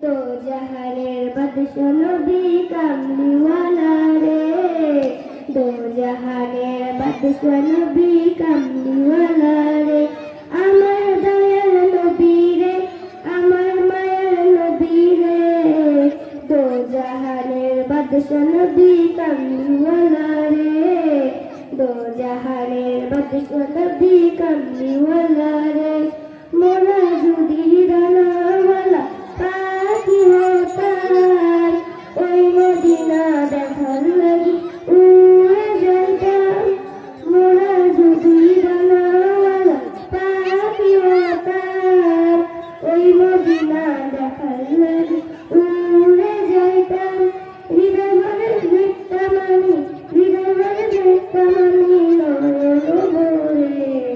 दो जहानेर बादशाह नबी कामलीवाला रे, दो जहानेर बादशाह नबी कामलीवाला रे, आमार दयाल नबी रे, आमार मायार नबी रे, दो जहानेर बादशाह नबी कामलीवाला रे, दो जहानेर बादशाह नबी कामलीवाला रे। मोरा जुदी दानावाला पाखी होताम, ओई मदिना देखार लागि उड़े जाइताम। मोरा जुदी दानावाला पाखी होताम, ओई मदिना देखार लागि उड़े जाइताम। हृदय भरे देखताम आमी, हृदय भरे देखताम आमी नयन भरे,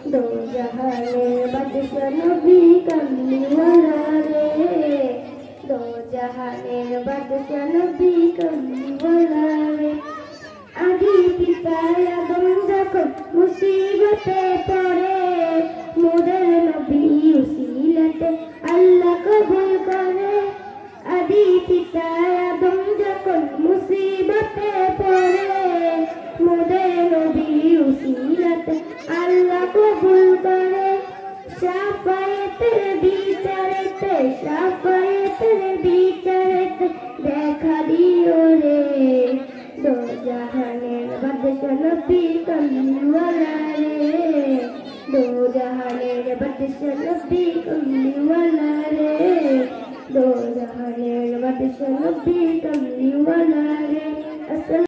दो जहानेर बादशाह नबी कामलीवाला रे, दो जहानेर बादशाह नबी कामलीवाला रे। आदि पिता आदम যখন মুসিবতে পড়ে, মোদের নবী উসিলাতে আল্লাহ কবুল করে। আদি পিতা আদম যখন মুসিবতে পড়ে, মোদের নবী উসিলাতে আল্লাহ কবুল করে। শাফায়েতের বিচারেতে, শাফায়েতের বিচারেতে দেখা দিও রে, দো জাহানের বাদশাহ নবী কামলীওয়ালা রে, দো জাহানের বাদশাহ নবী কামলীওয়ালা রে, দো জাহানের বাদশাহ নবী কামলীওয়ালা রে।